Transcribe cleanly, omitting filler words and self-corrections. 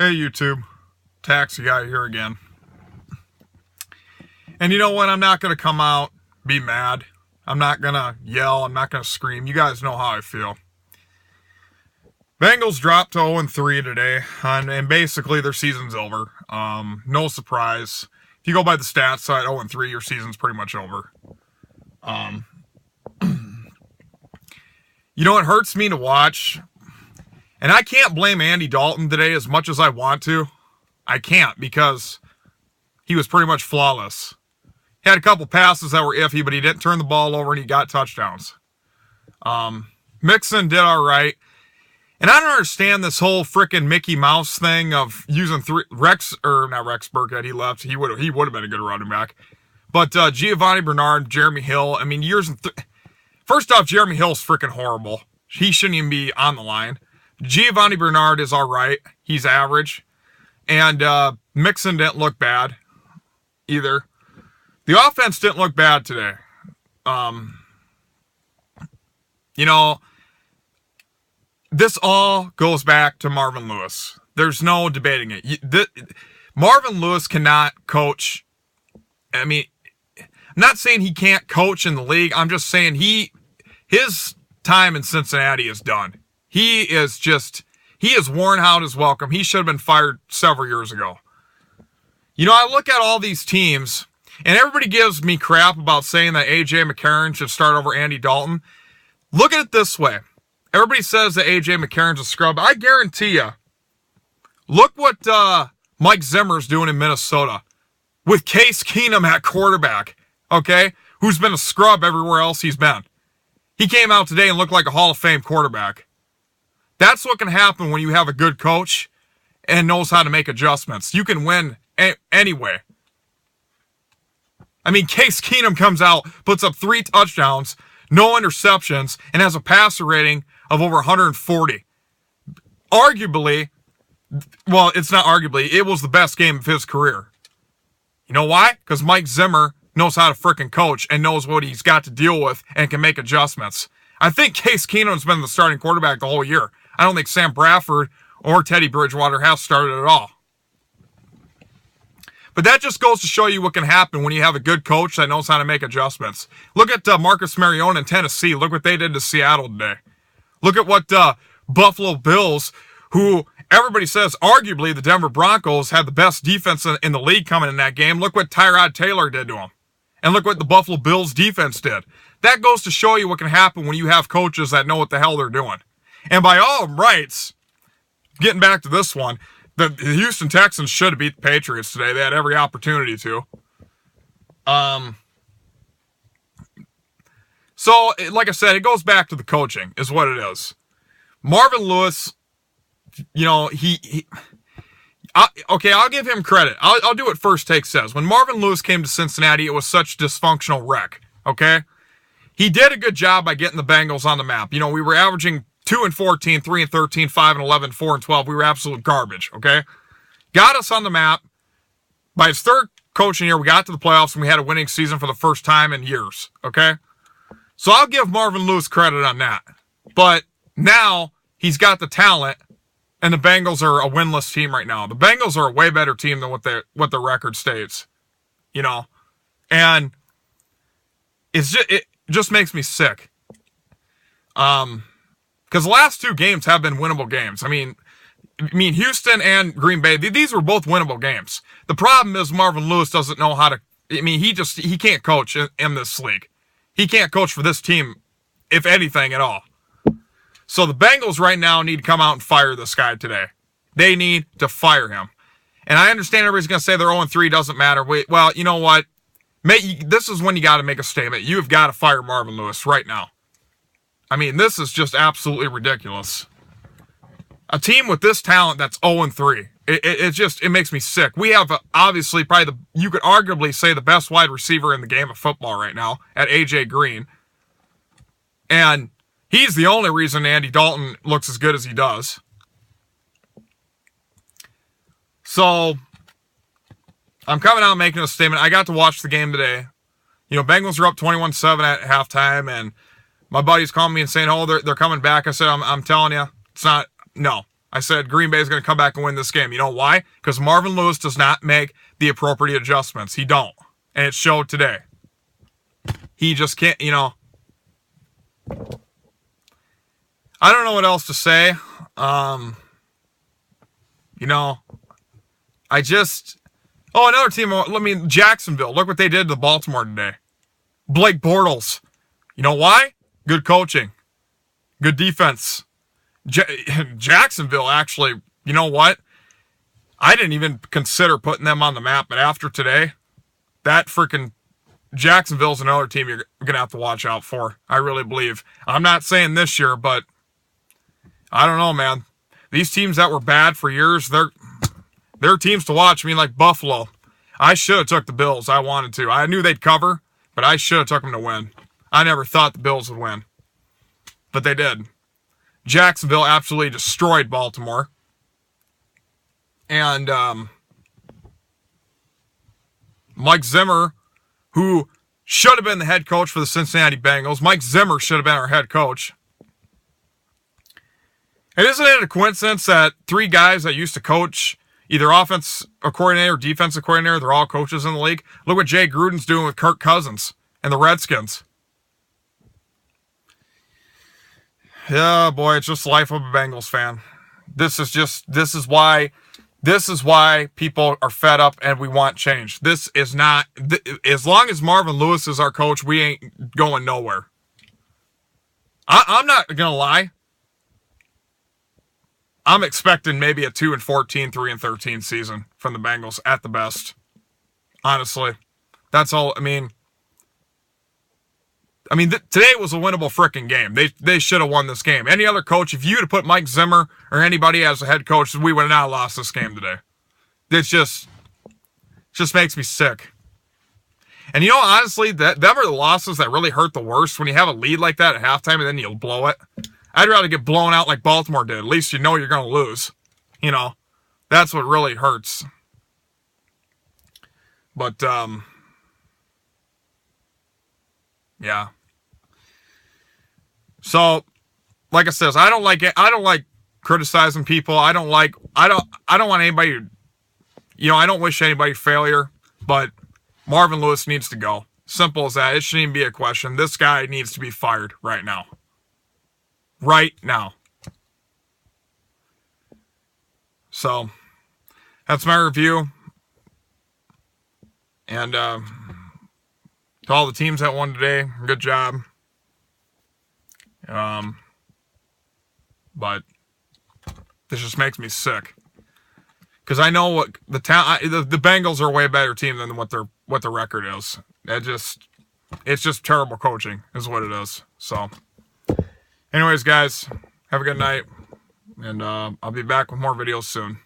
Hey YouTube, Taxi Guy here again. And you know what? I'm not going to come out, be mad. I'm not going to yell. I'm not going to scream. You guys know how I feel. Bengals dropped to 0-3 today, and basically their season's over. No surprise. If you go by the stats side, 0-3, your season's pretty much over. You know, it hurts me to watch. And I can't blame Andy Dalton today as much as I want to. I can't, because he was pretty much flawless. He had a couple passes that were iffy, but he didn't turn the ball over and he got touchdowns. Mixon did all right. And I don't understand this whole frickin' Mickey Mouse thing of using not Rex Burkhead, he left. He would have been a good running back. But Giovanni Bernard, Jeremy Hill, I mean, first off, Jeremy Hill's frickin' horrible. He shouldn't even be on the line. Giovanni Bernard is all right. He's average. And Mixon didn't look bad either. The offense didn't look bad today. You know, this all goes back to Marvin Lewis. There's no debating it. Marvin Lewis cannot coach. I mean, I'm not saying he can't coach in the league. I'm just saying his time in Cincinnati is done. He is worn out his welcome. He should have been fired several years ago. You know, I look at all these teams, and everybody gives me crap about saying that A.J. McCarron should start over Andy Dalton. Look at it this way. Everybody says that A.J. McCarron's a scrub. I guarantee you, look what Mike Zimmer's doing in Minnesota with Case Keenum at quarterback, okay, who's been a scrub everywhere else he's been. He came out today and looked like a Hall of Fame quarterback. That's what can happen when you have a good coach and knows how to make adjustments. You can win anyway. I mean, Case Keenum comes out, puts up 3 touchdowns, no interceptions, and has a passer rating of over 140. Arguably, well, it's not arguably, it was the best game of his career. You know why? Because Mike Zimmer knows how to frickin' coach and knows what he's got to deal with and can make adjustments. I think Case Keenum's been the starting quarterback the whole year. I don't think Sam Bradford or Teddy Bridgewater have started at all. But that just goes to show you what can happen when you have a good coach that knows how to make adjustments. Look at Marcus Mariota in Tennessee. Look what they did to Seattle today. Look at what Buffalo Bills, who everybody says arguably the Denver Broncos had the best defense in the league coming in that game. Look what Tyrod Taylor did to them. And look what the Buffalo Bills defense did. That goes to show you what can happen when you have coaches that know what the hell they're doing. And by all rights, getting back to this one, the Houston Texans should have beat the Patriots today. They had every opportunity to. So, like I said, it goes back to the coaching, is what it is. Marvin Lewis, you know, okay, I'll give him credit. I'll do what First Take says. When Marvin Lewis came to Cincinnati, it was such a dysfunctional wreck, okay? He did a good job by getting the Bengals on the map. You know, we were averaging 2-14, 3-13, 5-11, 4-12. We were absolute garbage, okay? Got us on the map. By his third coaching year, we got to the playoffs, and we had a winning season for the first time in years, okay? So I'll give Marvin Lewis credit on that. But now he's got the talent, and the Bengals are a winless team right now. The Bengals are a way better team than what their record states, you know? And it just makes me sick. Because the last 2 games have been winnable games. I mean, Houston and Green Bay, these were both winnable games. The problem is Marvin Lewis doesn't know how to, I mean, he can't coach in this league. He can't coach for this team, if anything at all. So the Bengals right now need to come out and fire this guy today. They need to fire him. And I understand everybody's going to say they're 0-3, doesn't matter. Well, you know what? This is when you got to make a statement. You've got to fire Marvin Lewis right now. I mean, this is just absolutely ridiculous. A team with this talent that's 0-3. It makes me sick. We have obviously probably you could arguably say the best wide receiver in the game of football right now at A.J. Green. And he's the only reason Andy Dalton looks as good as he does. So, I'm coming out making a statement. I got to watch the game today. You know, Bengals are up 21-7 at halftime, and my buddy's calling me and saying, oh, they're coming back. I said, I'm telling you, it's not, no. I said Green Bay is going to come back and win this game. You know why? Because Marvin Lewis does not make the appropriate adjustments. He don't. And it showed today. He just can't, you know. I don't know what else to say. You know, I just... Oh, another team, Jacksonville. Look what they did to Baltimore today. Blake Bortles. You know why? Good coaching. Good defense. Jacksonville, actually, you know what? I didn't even consider putting them on the map, but after today, that freaking Jacksonville's another team you're going to have to watch out for. I really believe. I'm not saying this year, but I don't know, man. These teams that were bad for years, they're teams to watch. I mean, like Buffalo. I should have took the Bills. I wanted to. I knew they'd cover, but I should have took them to win. I never thought the Bills would win, but they did. Jacksonville absolutely destroyed Baltimore. And Mike Zimmer, who should have been the head coach for the Cincinnati Bengals. Mike Zimmer should have been our head coach. And isn't it a coincidence that three guys that used to coach either offense coordinator or defensive coordinator, they're all coaches in the league? Look what Jay Gruden's doing with Kirk Cousins and the Redskins. Yeah, boy, it's just the life of a Bengals fan. This is why people are fed up and we want change. This is not, as long as Marvin Lewis is our coach, we ain't going nowhere. I'm not going to lie. I'm expecting maybe a 2-14, 3-13 season from the Bengals at the best. Honestly. That's all. I mean, today was a winnable freaking game. They should have won this game. Any other coach, if you had put Mike Zimmer or anybody as a head coach, we would have not lost this game today. It just makes me sick. And you know, honestly, them are the losses that really hurt the worst. When you have a lead like that at halftime and then you'll blow it. I'd rather get blown out like Baltimore did. At least you know you're going to lose. You know, that's what really hurts. But, yeah. So, like I says, I don't like it. I don't like criticizing people. I don't want anybody to, you know, I don't wish anybody failure, but Marvin Lewis needs to go. Simple as that. It shouldn't even be a question. This guy needs to be fired right now. Right now. So, that's my review. And to all the teams that won today, good job. But this just makes me sick. Because I know what the Bengals are a way better team than what the record is. It's just terrible coaching is what it is. So, anyways, guys, have a good night, and I'll be back with more videos soon.